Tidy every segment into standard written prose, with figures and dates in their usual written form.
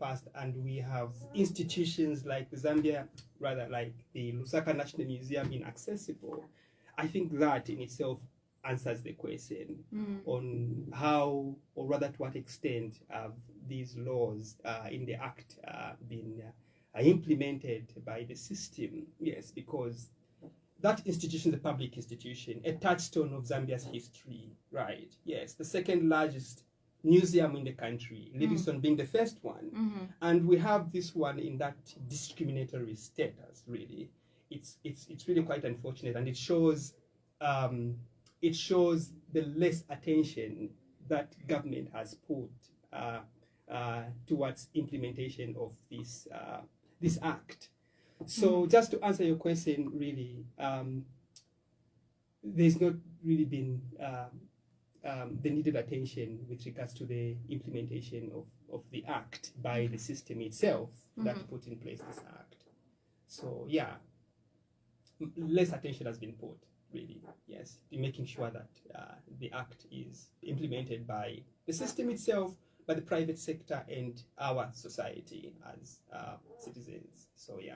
passed, and we have institutions like the Lusaka National Museum inaccessible, I think that in itself answers the question on how, or rather to what extent, these laws in the Act been implemented by the system. Yes, because that institution is a public institution, a touchstone of Zambia's history, right? Yes, the second largest museum in the country, Livingstone being the first one. And we have this one in that discriminatory status, really. It's really quite unfortunate, and it shows the less attention that government has put towards implementation of this act. So just to answer your question, really, there's not really been the needed attention with regards to the implementation of the act by the system itself that put in place this act. So yeah, less attention has been put, really, yes, in making sure that the act is implemented by the system itself, by the private sector, and our society as citizens. So yeah,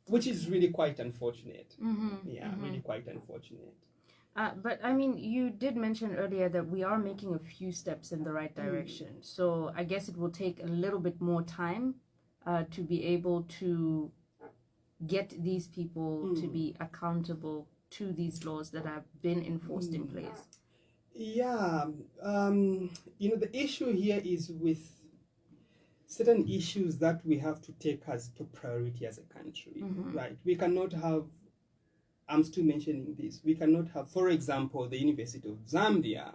which is really quite unfortunate. Really quite unfortunate. But I mean, you did mention earlier that we are making a few steps in the right direction. So I guess it will take a little bit more time to be able to get these people to be accountable to these laws that have been enforced in place. Yeah, you know, the issue here is with certain issues that we have to take as top priority as a country, right? We cannot have, I'm still mentioning this, we cannot have, for example, the University of Zambia,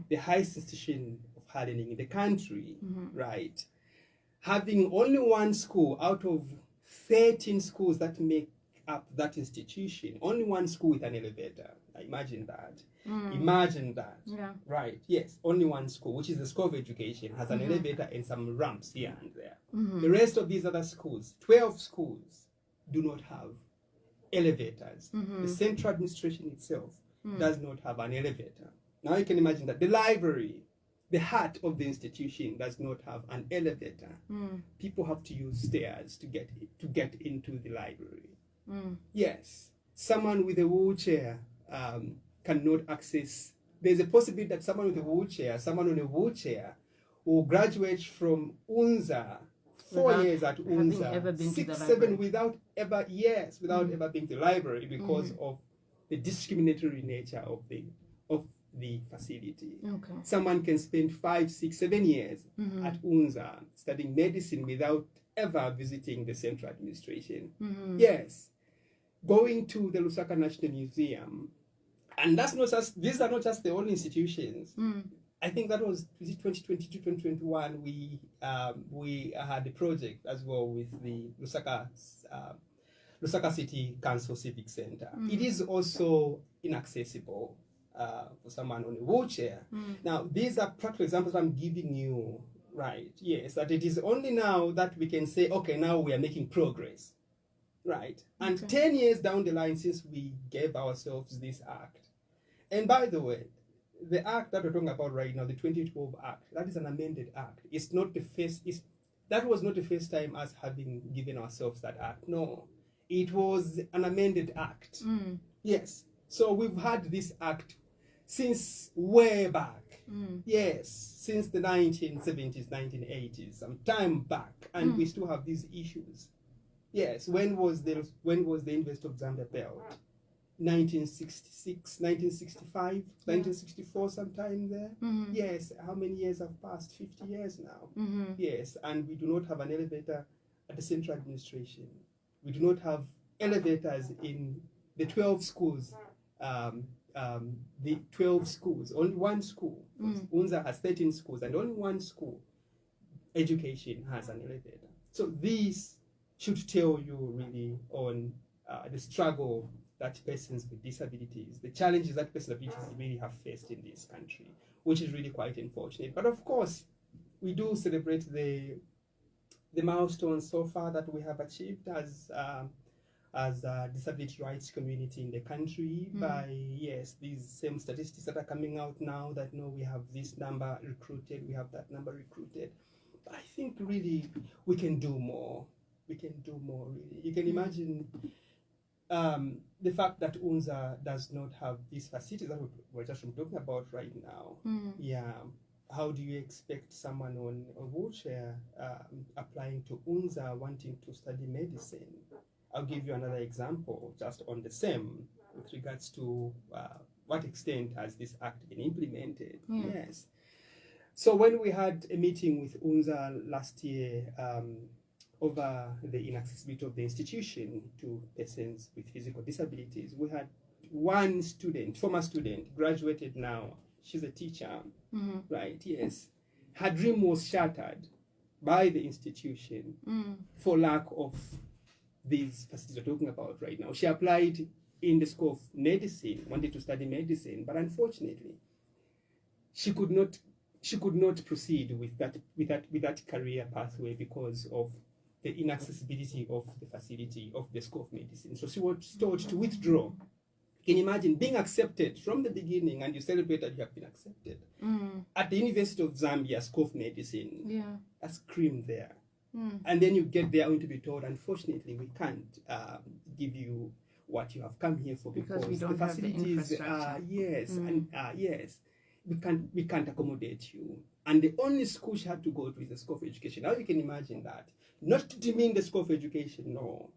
the highest institution of higher learning in the country, right? Having only one school out of 13 schools that make up that institution, only one school with an elevator. Imagine that. Imagine that. Yeah. Right. Yes. Only one school, which is the School of Education, has an elevator and some ramps here and there. The rest of these other schools, 12 schools, do not have elevators. The central administration itself does not have an elevator. Now you can imagine that the library, the heart of the institution, does not have an elevator. People have to use stairs to get into the library. Yes, someone with a wheelchair cannot access. There's a possibility that someone with a wheelchair, someone on a wheelchair, will graduate from UNZA, 4 years at UNZA, 6, 7, without ever being to the library because of the discriminatory nature of the facility. Okay. Someone can spend 5, 6, 7 years at UNZA studying medicine without ever visiting the central administration. Yes, going to the Lusaka National Museum, and that's not just, these are not just the only institutions. I think that was 2022, 2021. We had a project as well with the Lusaka City Council Civic Center. It is also inaccessible for someone on a wheelchair. Now, these are practical examples I'm giving you, right? Yes, that it is only now that we can say, okay, now we are making progress, right? And 10 years down the line since we gave ourselves this act. And by the way, the act that we're talking about right now, the 2012 Act, that is an amended act. It's not the first, that was not the first time us having given ourselves that act. No, it was an amended act. Yes, so we've had this act since way back. Yes, since the 1970s, 1980s, some time back, and we still have these issues. Yes, when was the University of Zambia built? 1966, 1965, 1964, sometime there. Yes, how many years have passed? 50 years now. Yes, and we do not have an elevator at the central administration. We do not have elevators in the 12 schools. The 12 schools, only one school. UNZA has 13 schools, and only one school, education, has an elevator. So these should tell you really on the struggle that persons with disabilities, the challenges that persons with disabilities really have faced in this country, which is really quite unfortunate. But of course, we do celebrate the milestones so far that we have achieved as a disability rights community in the country by, yes, these same statistics that are coming out now that, no, we have this number recruited, we have that number recruited. I think really we can do more. We can do more, really. You can imagine the fact that UNZA does not have these facilities that we're just talking about right now. Yeah. How do you expect someone on a wheelchair applying to UNZA wanting to study medicine? I'll give you another example just on the same with regards to what extent has this act been implemented. Yes. So when we had a meeting with UNZA last year over the inaccessibility of the institution to persons with physical disabilities, we had one student, former student, graduated now. She's a teacher, right? Yes. Her dream was shattered by the institution for lack of these facilities we're talking about right now. She applied in the school of medicine, wanted to study medicine, but unfortunately, she could not proceed with that career pathway because of the inaccessibility of the facility of the school of medicine. So she was told to withdraw. You can imagine being accepted from the beginning, and you celebrate that you have been accepted at the University of Zambia School of Medicine. Yeah, a scream there. And then you get there only to be told, unfortunately, we can't give you what you have come here for because we don't the have facilities the infrastructure. And we can't accommodate you. And the only school she had to go to is the School of Education. Now you can imagine that. Not to demean the School of Education, no.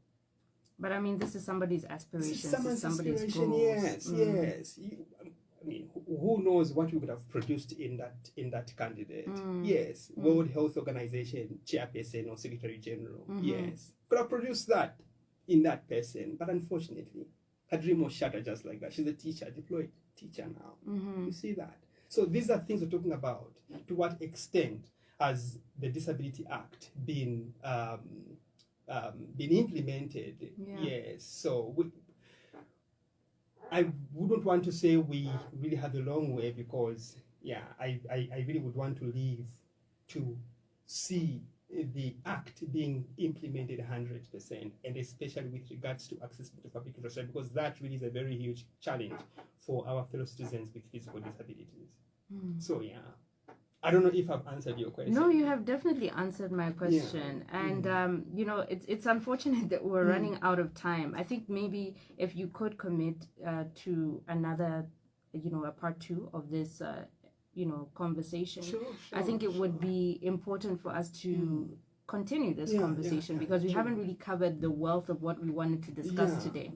But I mean, this is somebody's aspiration. Somebody's goals. Yes, yes. I mean, who knows what we could have produced in that candidate? Yes, World Health Organization chairperson or Secretary General. Yes, could have produced that in that person, but unfortunately, her dream was shattered just like that. She's a teacher, deployed teacher now. You see that? So these are things we're talking about. To what extent has the Disability Act been implemented? Yes. So I wouldn't want to say we really have a long way because, I really would want to live to see the act being implemented 100%, and especially with regards to accessibility to public infrastructure, because that really is a very huge challenge for our fellow citizens with physical disabilities. So, I don't know if I've answered your question. No, you have definitely answered my question. And, it's unfortunate that we're running out of time. I think maybe if you could commit to another, a part 2 of this, conversation, I think it would be important for us to continue this conversation because we haven't really covered the wealth of what we wanted to discuss today.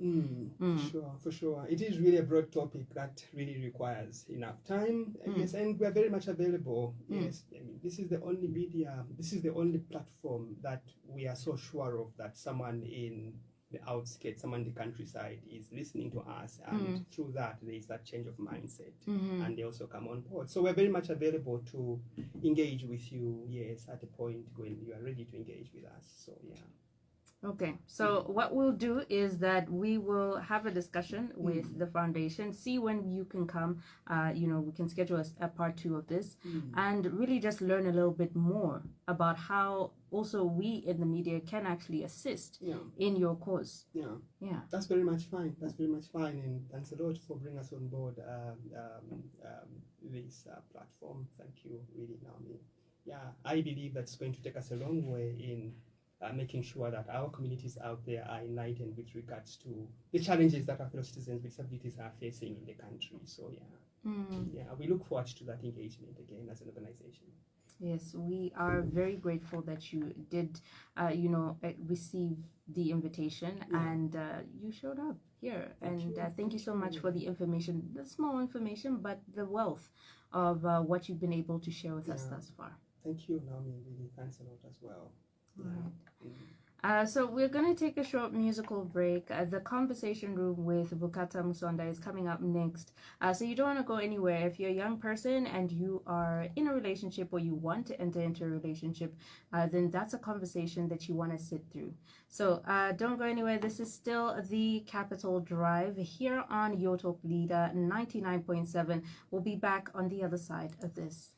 For sure. It is really a broad topic that really requires enough time. Yes, and we're very much available. Yes, I mean, this is the only media, this is the only platform that we are so sure of that someone in the outskirts, someone in the countryside is listening to us, and through that there is that change of mindset, and they also come on board. So we're very much available to engage with you, at the point when you are ready to engage with us. So Okay, so what we'll do is that we will have a discussion with the foundation, see when you can come, we can schedule a part 2 of this, and really just learn a little bit more about how also we in the media can actually assist in your cause. That's very much fine. That's very much fine, and thanks a lot for bringing us on board this platform. Thank you, really, Naomi. I believe that's going to take us a long way in making sure that our communities out there are enlightened with regards to the challenges that our fellow citizens with disabilities are facing in the country. So we look forward to that engagement again as an organization. Yes, we are very grateful that you did, receive the invitation and you showed up here. Thank you so much for the information, the small information, but the wealth of what you've been able to share with us thus far. Thank you, Naomi. Really, thanks a lot as well. So we're going to take a short musical break. The Conversation Room with Vukata Musonda is coming up next. So you don't want to go anywhere. If you're a young person and you are in a relationship or you want to enter into a relationship, then that's a conversation that you want to sit through. So don't go anywhere. This is still the Capital Drive here on Your Talk Leader 99.7. We'll be back on the other side of this.